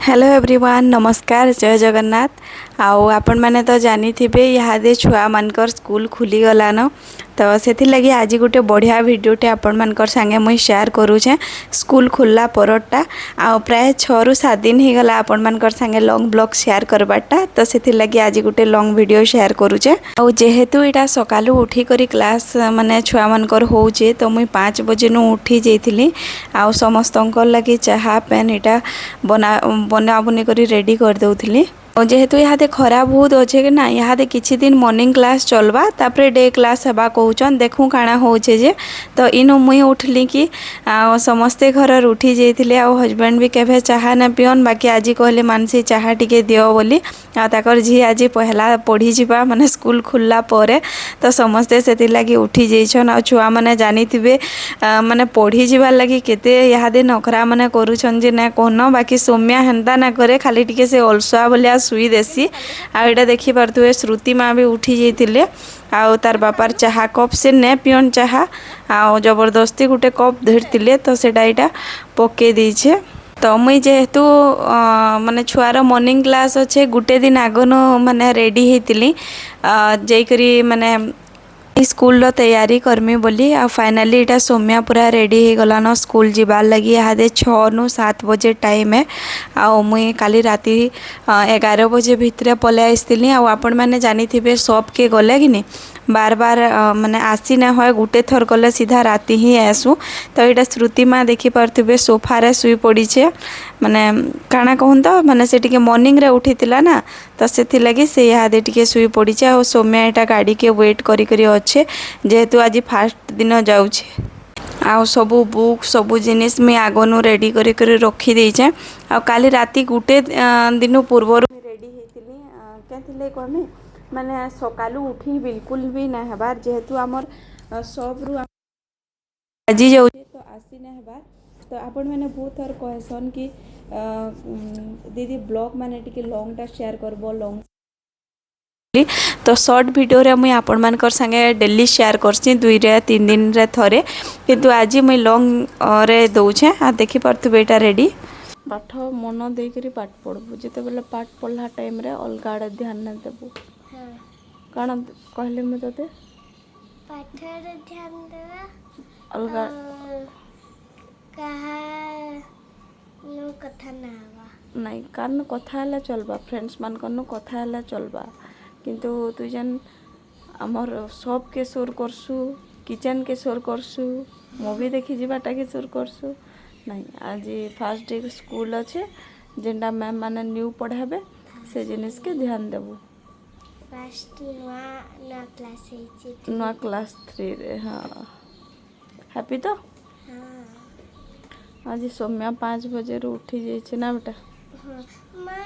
Hello everyone नमस्कार जय जगन्नाथ आउ आपण मैंने तो जानी थे इहादे छुआ मानकर स्कूल खुली गलान तो से लगी आज गोटे बढ़िया भिडटे आपण मानकर संगे मुई शेयर करूचे स्कूल खुलला परटा आ प्राय 6 ରୁ 7 दिन ही गला आपण मानकर संगे लॉन्ग ब्लॉग शेयर करबाटा तो से लगी आज गोटे लॉन्ग वीडियो शेयर करूचे आ जेहेतु इटा सकालू उठी करी क्लास माने छुआ मानकर होउचे तो मुई 5 बजे नु उठी जेइथिली आ समस्तंकर लगी चाहा पेन इटा बना बुनी करी रेडी कर दउथिली जेहेतु इहादे खरा बहुत अच्छे कि ना इहादे किछि दिन मॉर्निंग क्लास चलबा तापरे डे क्लास हेबा कहउचन देखू काଣା होउछे जे तो इनु मुई उठली कि समस्ते घर उठी जाइथिले आ हस्बैंड भी केभे चाहा ना पियन बाकी आज कहले मानसी चाहा टिके दियो बोली आ ताकर झी आज पहला पढ़ी जिबा माने स्कूल खुलला परे तो समस्ते सेति लागि उठी जाइछन आ छुआ माने जानिथिबे माने पढ़ी जिबा लागि केते इहादे नखरा माने करूछन जे ना कोन बाकी सौम्या हेंदा ना करे खाली टिके से अलसुआ बोलिया सुई देसी आइटा देखि पारथुए श्रुति माँ भी उठी जाइथिले आउ तार बापार चाहा कप से ने पियन चाहा आउ जबरदस्ती गोटे कप धरतिले तो सेटा इटा पके देछे तो मुई जेहेतु माने छुआर मॉर्निंग क्लास अच्छे गुटे दिन आगनो माने रेडी हेतिली जेकरी माने स्कूल तैयारी करमी बोली आ फाइनली इटा सौम्या पूरा रेडी हो गलान स्कूल जीवार लगी इहादे 6 ରୁ 7 बजे टाइम है आ मुई काली राति 11 बजे भितर पलै आसती आ आपण मैंने जानी थे सब के गले कि नहीं बार बार माने आसी ना हो गोटे थर गले सीधा राति ही आसू तो यहाँ श्रुति माँ देखी पारे सोफारे शुई पड़ी माने काଣା कहूँ तो माने से टिके मॉर्निंग रे उठी ना तो से लगी से इहादे टिके शुई पड़ी और सौम्या यहाँ गाड़ी के वेट करी करी अच्छे जेहेतु आज फास्ट दिन जाऊे आउ सबू बुक सबू जिनिस मुझे आगनु रेडी करी करी रखी देचे आ काली राति गुटे दिन पूर्व रेडी होती क्या कहमी माने सकालू उठी बिल्कुल भी ना हेबार जेहेतु आमर सब रु आजी जाऊ तो आसी ना हेबार तो आपण मैंने बहुत थर कहसन कि दीदी ब्लॉग माने टिके लॉन्ग टा शेयर करबो लॉन्ग तो शॉर्ट वीडियो रे मुई आपण मानकर संगे डेली शेयर करछि 2 रे 3 दिन रे थरे किंतु आज मुई लॉन्ग रे दउछे आ देखि परथु बेटा रेडी पाठ मन दे करी पाठ पढ़बू जते बेले पाठ पढ़ला टाइम रे अलगा आड़े ध्यान न देबू काना कहले म तते पाठ रे ध्यान देबा अलगा कहा नो कथा ना आवा नहीं कारण कथा हला चलबा फ्रेंड्स मान कनो कथा हला चलबा किंतु तू जन हमर सब के शोर करसु किचन के शोर करसु मूवी देखि जीवाटा के शोर करसु नहीं आज फर्स्ट डे स्कूल अच्छे जेंडा मैम माने न्यू पढ़ाबे से जिनिस के ध्यान देबू फर्स्ट नुआ क्लास 3 रे हाँ हैप्पी तो हाँ आज सौम्या 5 बजे रू उठी जाइए ना बेटा माँ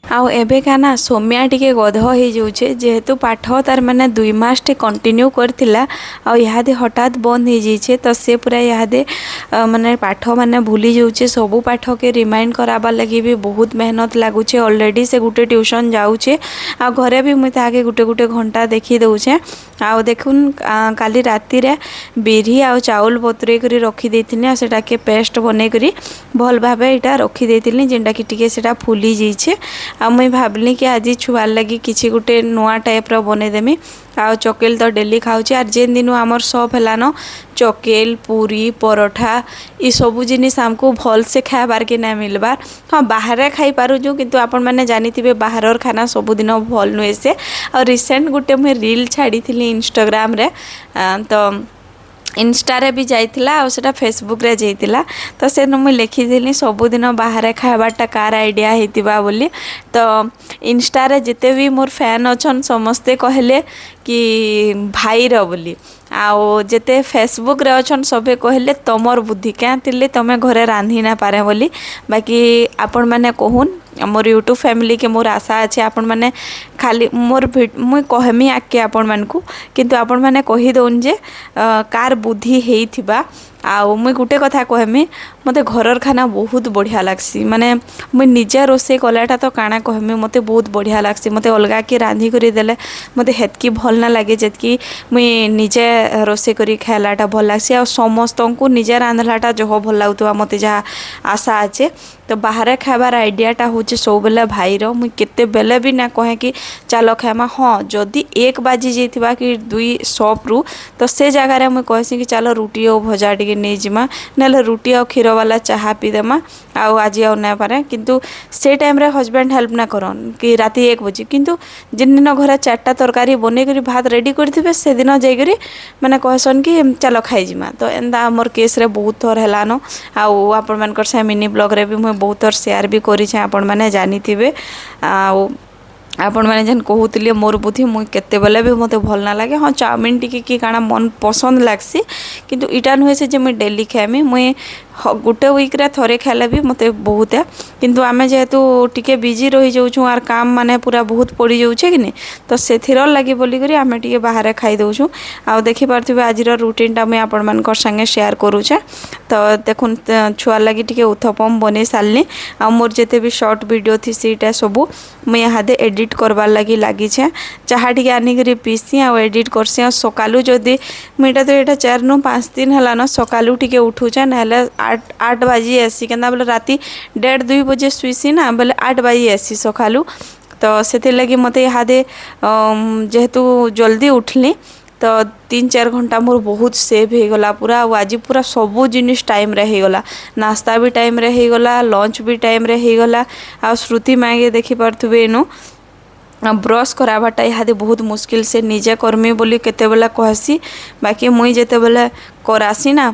आउ एबे का ना सौम्या टिके गध हो जाऊे जेहेतु पाठ तार माने 2 मास टे कंटिन्यू करथिला आ इहादे हठात बंद हो जाइए तो से पूरा इहादे माने पाठ माने भूली जाऊे सबू पाठ के रिमाइंड कराबा लगी भी बहुत मेहनत लगुचे ऑलरेडी से गुटे ट्यूशन जाऊे आ घरे भी मुझे आगे गुटे गुटे घंटा देखी दउछे आ देखुन काली राति रे बिरी आ चाउल बतुरे करी रखी देथिनी आ सेटा के पेस्ट बनै करी भल भाबे इटा रखी देथिनी जेंडा कि टिके सेटा फुली जाइए आ मुई भाबली कि आज छुआर लगी किसी गोटे नुआ टाइप रो बनेदेमी आ चकेल तो डेली खाऊचे आर जेन दिन आमर सब हेलान चकेल पूरी परोठा ये सबू जिनिस हमको भल से खाबार के ना मिलबार हाँ बाहर खाई पारुजु किंतु आपण मैंने जानी थे बाहर खाना सबुदिन भल नुहे से और रिसेंट गोटे मुझे रील छाड़ी थी इंस्टाग्राम रे तो इंस्टा रे भी जाइतिला और सेटा फेसबुक रे जाइतिला तो से मुझे लिखी सबुदिन बाहर खाबाटा कार आइडिया होइतिबा बोली तो इंस्टा रे जिते भी मोर फैन अच्छन समस्ते कहले कि भाई रो बोली आओ जेते फेसबुक रे अच्छन सबे कहले तमर बुद्धि क्या तिले तमे घरे रांधी ना पारे बोली बाकी आपण माने कहून मोर यूट्यूब फैमिली के मोर आशा अच्छे आपण माने खाली मोर मुई कहमी आके आपण मानकू किंतु आपण माने कही दउन जे कार बुद्धि हेइथिबा आउ मुई गुटे कथा कहमी मते घरर खाना बहुत बढ़िया लागसी माने मुई निजे रोषे कलाटा तो काଣା कहमी मते बहुत बढ़िया लागसी मते अलगा के रांधी करी देले मते हेतकी भल ना लागे जेतकी मुई निजे रोषे करी खाइलाटा भल लागसी आ समस्तंकु निजे रांधलाटा जह भल लाଗୁଥିବା मते जहाँ आशा अच्छे तो बाहर खाइबार आइडियाटा हूँ सब बेले भाईर मुई केते बेले भी ना कहे कि चलो खाइमा हाँ जदि 1 बाजी जाइथिबा कि 2 शॉप तो से जगार मुई कहसी कि चलो रुटी और भजा टिके नहीं जिमा ना रुटी और क्षीर वाला चाहा पीदेमा आउ आज आउ ना पारे किंतु से टाइम रे हस्बैंड हेल्प ना करन कि राति 1 बजे किंतु जिन दिन घर 4टा तरकारी बनै करी भात रेडी करथिबे से दिन जाइकरी माने कहसन कि चलो खाई जिमा तो एंदा हमर केस रे बहुत थर हेलानो आउ आपण मानकर से मिनी ब्लॉग रे भी मुई बहुत थर शेयर भी करी छे आपण माने जानिथिबे आउ आपण मैंने जेन कहूली मोर बुद्धि मुई केते बेले भी मते भल ना लगे हाँ चाउमिन टिके कि काଣା मन पसंद लागसी किंतु इटा नुहे से जे मुई डेली खाएमी मुई गोटे वीक रे थरे खाइले भी मते बहुत है किंतु आमे जेहेतु टिके बिजी रही जाऊँ आर काम माने पूरा बहुत पड़ी जाऊे कि नहीं तो से लगी बोलिक आमे टिके बाहर खाई दउछु आ देखि पारथिबे आज रुटीनटा मुई आपण मानकर संगे शेयर करूछे तो देखुन छुआ लगी टिके उत्थपम बने सारली आ मोर जेते भी शॉर्ट वीडियो थी सीटा सबू मुई हादे एडिट करबार लगी लगी चाहा टिके आनिक पीसी आ एडिट करसी आ सकालू जदि मुईटा तो यहाँ 4 नु 5 दिन है ना सकालू टिके उठूचे ना 8 बाजी आसी क्या बोले राति 1:30-2 बजे शुईसी ना बोले 8 बाजी आसी सकालू तो से लगी मत इहादे जेहेतु जल्दी उठली तो 3-4 घंटा मोर बहुत सेव हो गला पूरा आज पूरा सबू जिनिस टाइम रे हो गला नाश्ता भी टाइम रे हो गला लंच भी टाइम रे हो गला आ श्रुति मागे देखि पारथुबे इनु ब्रश कराबाटा इहादे बहुत मुश्किल से निजे करमी बोली केते बेला कहसी बाकी मुई जेते बेला करासी ना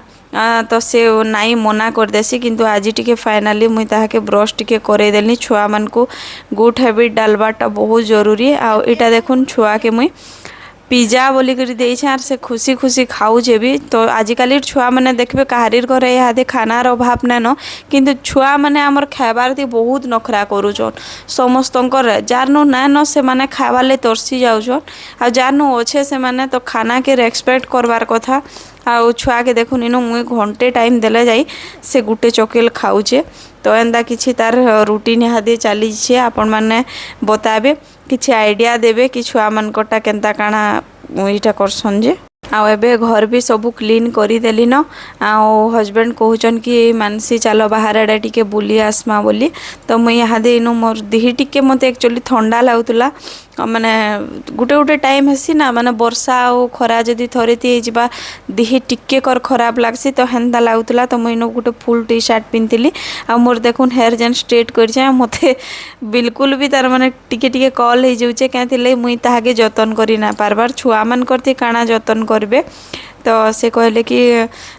तो से नाई मना कर देसी किंतु आज टिके फाइनाली मुई ताहाके ब्रश टिके करे देली छुआ मान को गुड हैबिट डालबाटा बहुत जरूरी आ इटा देखुन छुआ के मुई पिज्जा बोली कर देछे आर से खुशी खुशी खाऊे भी तो आजिकल छुआ मैंने देखबे कहारीर घरे इहादे खानार अभाव नाइन किंतु छुआ मैंने आमर खाइबार थी बहुत नखरा करूछन समस्तंकर जार नु नाइन से माने खाइबार ले तरसी जाऊछन आ जार नु अच्छे से माने तो खाना के रेस्पेक्ट करवार कथा आ छुआ के देखुन इनु मुई घंटे टाइम देले जाई से गुटे चॉकलेट खाऊचे तो एंदा किछि तार रूटीन इहादे चली आपण माने बताबे किछि आइडिया देबे कि छुआ मानकटा केनता काଣା इटा करसन जे आ एबे घर भी सबू क्लीन करदेली न आउ हजबैंड कहूचन कि मानसी चलो बाहर आड़े टिके बुली आसमा बोली तो मुई इहादे इनु मोर दिही टिके मते एक्चुअली ठंडा लागुतला माने गुटे गुटे टाइम हेसी ना माने वर्षा आ खरा जदि थरेती हेजिबा दिही टिके कर खराब लागसी तो हेंदा लागुतला तो मुई इनु गुटे फुल टी शर्ट पिनतिली आ मोर देखुन हेयर जेन स्ट्रेट करछे मते बिल्कुल भी तार माने टिके टिके कॉल हे जाउचे काथिले मुई ताहाके जतन करी ना पारबार छुआ मान करती काଣା जतन करबे तो से कहले कि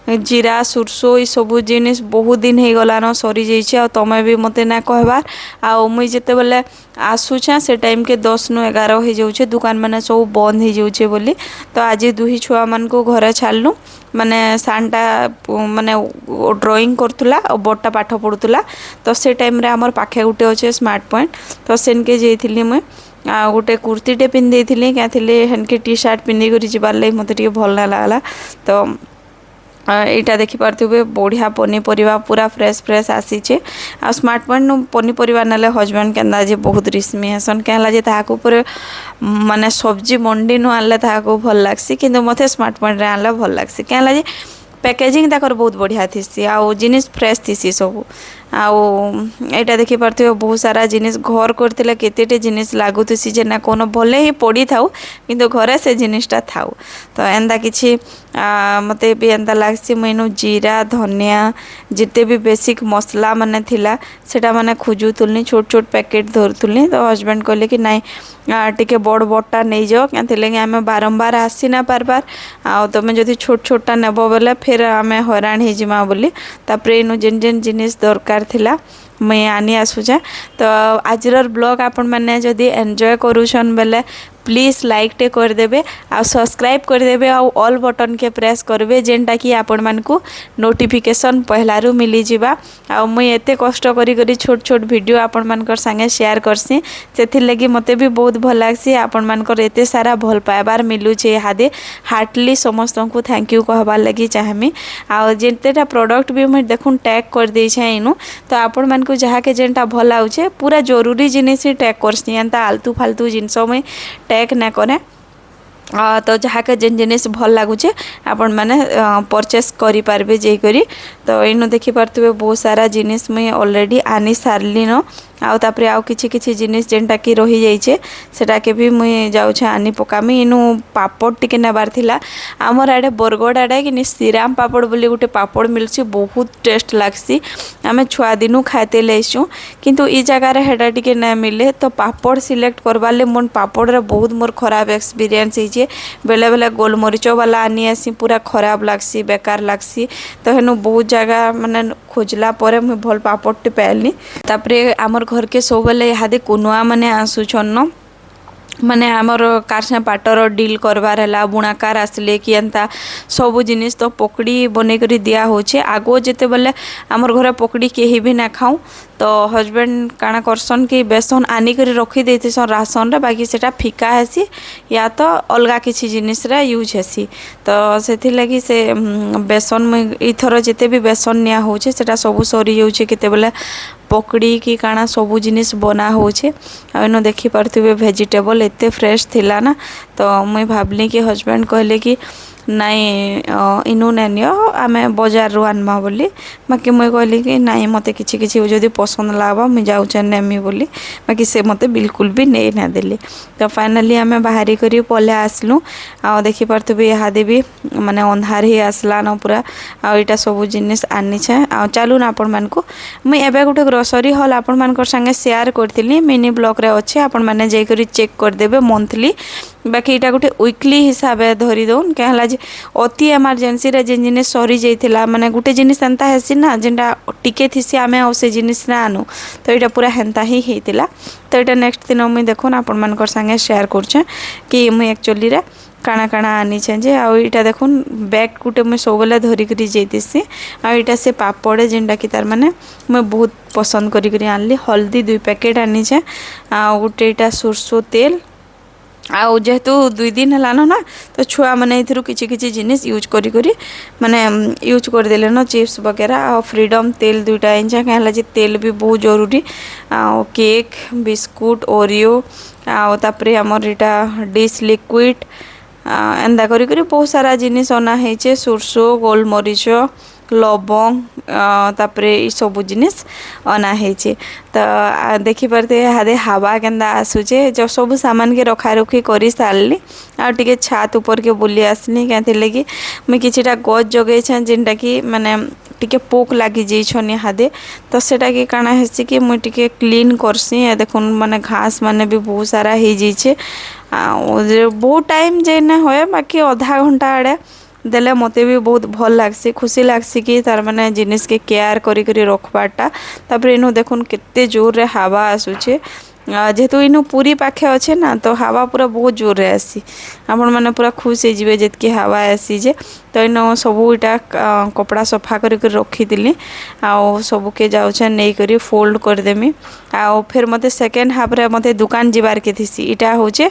जीरा सुरसो ये सबू जिनिस बहुत दिन हो गलान सरी जाइए तमें भी मत ना कहबार आ मुई जिते बेले आसुछे से टाइम के 10 नु 11 हो जाऊे दुकान मैंने सब बंद हो जाऊे बोली तो आज दुही छुआ मान को घरे छाड़लु माने सानटा माने ड्राइंग करथुला और बड़टा पाठ पढ़ुला तो से टाइम रे हमर पाखे गुटे अच्छे स्मार्ट पॉइंट तो सेनके जाइथिली मुई आ गोटे कुर्तीटे पिंधि थी क्या हेनके टी शर्ट पिंधि कर जीवार लगे मत भल ना लगला तो यहाँ देखिपे बढ़िया पनीपरिया पूरा फ्रेश फ्रेश आसीचे आ स्मार्ट पॉइंट पनीपरिया ना हजबैंड केन्दा जे बहुत रिस्मी हेसन क्या माने सब्जी मंडी नु आनले भल लगसी किंतु मते स्मार्ट पॉइंट रे आनले भल लगसी क्या पैकेजिंग ताकर बहुत बढ़िया थी आउ जिनिस फ्रेश थी सब आउ यहाँ देखिपे बहुत सारा जिनिस घर करते केतेटे जिनिस लगुसी जे ना कौन भले ही पड़ी था किंतु घरे से जिनिसटा थाउ तो एंदा किछि मते भी एंदा लागसी मुइनु जीरा धनिया जिते भी बेसिक मसला माने थिला सेटा माने खोजुतुलनी छोट छोट पैकेट धरुतुलनी तो हस्बैंड कहले कि नाई टिके बड़ बड़टा नहीं जाओ क्या आम बारंबार आसी ना पारबार आ तुम जदि छोट छोटा नेब बोले फिर आम हैरान हो जिमा बोली तापर इनु जेन जेन जिनिस दरकार थिला मुई आनी आसुचे तो आजर ब्लॉग आपण मैंने जदि एंजॉय करूछन बेले प्लीज लाइक टे करदेबे आ सब्सक्राइब करदेबे आ ऑल बटन के प्रेस करबे जेनटा कि आपण मानकू नोटिफिकेशन पहलारू मिली जिबा। आ मुई एते कष्ट करी करी छोट छोट वीडियो आपण मानकर संगे शेयर करसी सेथिर लगी मते भी बहुत भल लागसी। आपण मानकर एते सारा भल पाइबार मिलुचे हादे हार्टली समस्त को थैंक यू कहबार लगी चाहमी। आ जेतेटा प्रोडक्ट भी मुई देखुन टैग कर दे इनु तो आपण मानकू जहा के जेनटा भल लाउचे पूरा जरूरी जिनिस ही टैग करसी एंता आलतू फालतू जिनस मुई टैग ना करे। तो जहाँ के जेन जिनिस भल लगुचे आपण मैंने परचेस करि पारबे जे करी। तो इनु देखि पारथुबे बहुत सारा जिनिस मुई ऑलरेडी आनी सारली न आउ तापरे आउ किछि किछि जिनिस जेनटा कि रही जाइछे सेटा के भी मुई जाउछे आनी पकामी। इनु पापड़ टिके नेबार थिला हमर आडे बरगड़ आडे कि श्रीराम पापड़ बोली गुटे पापड़ मिलसी बहुत टेस्ट लागसी। आमे छुआ दिनु खाते लेसु किंतु ई जगह रे हेडा टिके ना मिले तो पापड़ सिलेक्ट करबाले मोन पापड़ रे बहुत मोर खराब एक्सपीरियंस हिजे। बेले बेले गोलमरीच वाला आनी आसी पूरा खराब लागसी बेकार लागसी। तो हेनु बहुत जगह माने खोजला परे मुई भल पापड़ टे पाइली। तापरे हमर घर के सब बेले इहादे कुनुआ माने आसुछन न माने आमर कार पाटर डील करवार है बुणाकार आसले कि एंता सबू जिनिस तो पकड़ी बने करी दिया होचे। आगो जेते बेले आमर घरे पकड़ी केही भी ना खाऊं तो हस्बैंड काना करसन कि बेसन आनी करी रखी देथिसन राशन रे बाकी सेटा फिका हेसी या तो अलगा किछि जिनिस रे यूज हेसी। तो सेथि लगी से बेसन में इथर जेते भी बेसन निया होचे सेटा सबू सरी जाउचे केते बेले पकड़ी कि काना सबू जिनिस बना होचे। आ इनो देखि पारथुबे वेजिटेबल एते फ्रेश थिला ना तो मुई भाबली कि हस्बैंड कहले कि नाई इनु नानियो आमे बाजार रु आनमा बोली बाकी मुई कहली कि नाई मते किछि किछि जदी पसंद लागबा मुई जाउचे नेमी बोली बाकी से मते बिल्कुल भी नै ना देली। तो फाइनली आमे बाहरी करी पले आसलु आ देखि पारथुबे हादे भी माने अंधार ही आसला न पूरा आ इटा सब जिनिस आनी छे। आ चालू ना आपण मानकू मुई एबे गुटे ग्रोसरी हॉल आपण मानकर संगे शेयर करथिली मिनी ब्लॉग रे अछि आपण माने जाई करी चेक कर देबे मंथली बाकी इटा गुटे वीकली हिसाब धरी दउन कहला जे अति इमरजेंसी रे जेन जिनिस सरी जाइथिला माने गुटे जिनिस एंता हेसी ना जेंटा टिके थिसी आमे औ से जिनिस ना आनु तो इटा पूरा हेंता ही हेतिला। तो इटा नेक्स्ट दिन मुई देखुन आपण मानकर संगे शेयर करछे कि मुई एक्चुअली रे काना काना आनी छे जे आ इटा देखुन बैग गुटे मुई सबले धरी करी जैतिसी आ इटा से पापड़ जेंटा कि तार माने मुई बहुत पसंद करी करी आनली। हल्दी 2 पैकेट आनी छे आ गुटे इटा सरसो तेल आउ जेहेतु 2 दिन हलानो ना तो छुआ माने इथरु किछि किछि जिनिस यूज करी करी माने यूज कर देले न चिप्स वगैरह आ फ्रीडम तेल 2टा इंचा कहला जे तेल भी बहुत जरूरी आ केक बिस्कुट ओरियो आ तापरे हमर इटा डिश लिक्विड एंदा करी करी बहुत सारा जिनिस अना हेचे सरसो गोलमरीच लवंग तापरे ई सब जिनिस अना हेचे। तो देखि पारते हादे हवा केंदा आसुचे जो सब सामान के रखा रखी करी सारली आ टिके छात ऊपर के बुली आसनी कहते लगी मैं किछिटा गज जगै छ जेनटा कि माने टिके पोक लागी जई छनी हादे तो सेटा के काना हेसी कि मैं टिके क्लीन करसी ए देखुन माने घास माने भी बहुत सारा हे जई छे आ बहुत टाइम जे ना होए बाकी आधा घंटा आड़े देले मते भी बहुत भल लागसी खुशी लागसी कि तार माने जिनिस के केयर करी करी रखबाटा। तापर इनु देखुन केते जोर रे हवा आसुचे जेहेतु इनु पूरी पाखे अच्छे ना तो हवा पूरा बहुत जोर रे आसी आपण माने पूरा खुश हो जिवे जेतकी हवा आसी जे। तो इनु सबू इटा कपड़ा सफा करी करी रखी दिली आ सबू के जाउछे नै करी फोल्ड कर देमी आ फिर मते सेकेंड हाफ रे मते दुकान जिबार के थिसी इटा होचे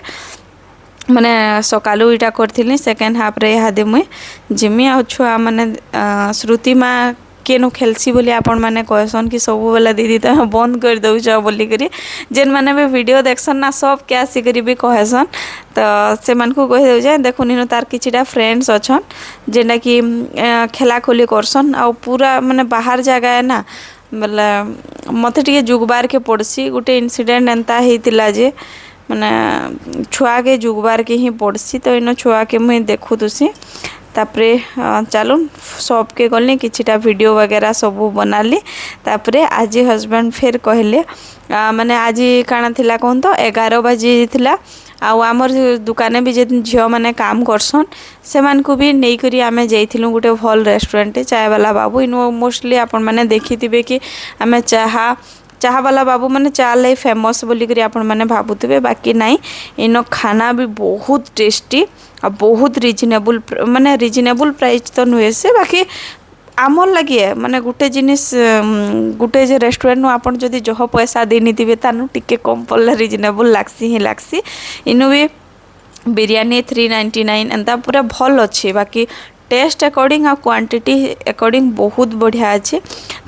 माने सकालू इटा करथिली सेकेंड हाफ रे हादे मुई जिमी आ छुआ माने श्रुति माँ केनु खेलसी बोली आपण माने कहसन कि सब बेला दीदी तो बंद कर दउछ बोली करी जेन माने भी वीडियो देखसन ना सब क्या सिकरी भी कहसन तो से मन को कह दउछ देखुन इनो तार किछिटा फ्रेंड्स अछन जेना कि खेला खोली करसन आ पूरा माने बाहर जगह है ना बोले मते टिके जुगबार के पड़सी गुटे इंसिडेंट एंता हेतिला जे माने छुआ के जुगबार के ही पड़सी। तो इन छुआ के मुझे देखु तुसी तापरे चलून सबके गलनी किछिटा वीडियो वगैरह सब बनाली। तापरे आज हस्बैंड फिर कहले माने आज काना थिला कहन तो 11 बजे थिला आउ आमर दुकाने भी जे झियो माने काम करसन से मान को भी नहीं करी आमे जाइथिलु गुटे भल रेस्टोरेंट चाय वाला बाबू इनो मोस्टली आपण माने देखिथिबे कि आमे चाहा चाहा वाला बाबू मैंने चा लाई फेमस बोलिक आपण मैंने भावुवे बाकी नाई इन खाना भी बहुत टेस्टी आ बहुत रिजनेबल माने रिजनेबल प्राइस तो नुहे से बाकी आमर लगे माने गोटे जिनिस गोटे जे रेस्टोरेंट नु आपण जदि जह पैसा देनी थे तानु टिके कम पड़े रिजनेबल लागसी ही लागसी इनु भी बिरयानी 399 एंता पूरा भल अच्छे बाकी टेस्ट अकॉर्डिंग आ क्वांटिटी अकॉर्डिंग बहुत बढ़िया अच्छे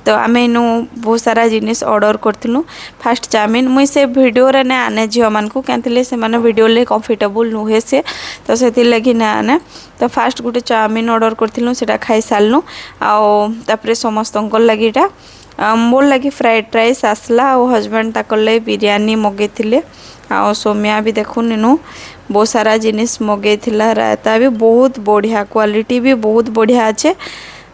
तो आम इनु बहुत सारा जिनिस ऑर्डर करथिलु फास्ट चाउमिन मुई से वीडियो रे ने आने झियो मान को कहते से माने वीडियो ले कंफर्टेबल नुहे से तो से लगी ना आने तो फास्ट गोटे चाउमिन ऑर्डर करथिलु सेटा खाई सारलु आउ समस्त लगी मोर लगी फ्राइड राइस आसला और हजबैंड तक बिरयानी मगेथिले आ सोमिया भी देखुन इनु बहुत सारा जिनिस मगे रायता भी बहुत बढ़िया क्वालिटी भी बहुत बढ़िया अच्छे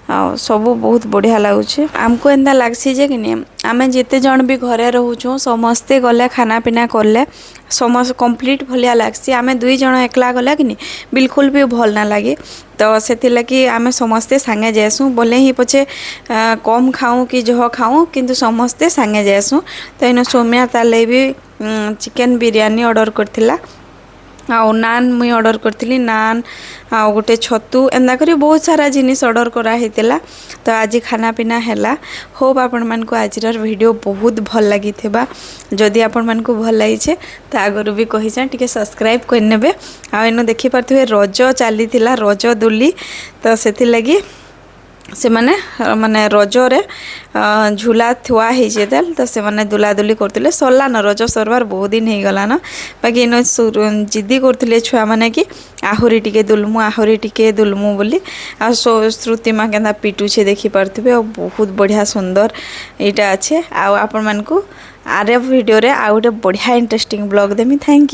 सब बहुत बढ़िया लगुच आमको एंता लगसी जे कि आम जिते जन भी घरे रोचु समस्ते गले खाना पीना कले समस्त कंप्लीट भलिया लगसी आम 2 जन एकला गला कि बिल्कुल भी भल ना लगे तो से लगी आम समस्ते सांगे जाएसु बोले ही पछे कम खाऊँ कि जह खाऊँ किंतु समस्ते सांगे जाएसु तो इन सोमिया ताले भी चिकेन बिरयानी ऑर्डर करथिला आउ नान मुई ऑर्डर करथिली नान आउ गोटे छतु एंदा करी बहुत सारा जिनिस ऑर्डर करा हेतिला तो आज खाना पीना हैला होप आपण मन को आजर वीडियो बहुत भल लगी थिबा जदि आपण मन को भल लगी छे तो आगरु भी कहि छ टिके सब्सक्राइब कर नेबे आ एनो देखि परथुवे रज चली थिला रज दुली तो सेति लगी से माने रजरे झूला थुआ हो जाए तो से माने दुलादुली करते सरला न रज सरबार बहुत दिन हो गला न बाकी इन जिद्दी करते छुआ मैंने कि आहुरी टिके दुलमु बोली आ श्रुति माँ के पिटुछे देखी पार्थे और बहुत बढ़िया सुंदर यहाँ अच्छे आपण मानू आरे वीडियो रे आ गोटे बढ़िया इंटरेस्टिंग ब्लॉग देमी थैंक यू।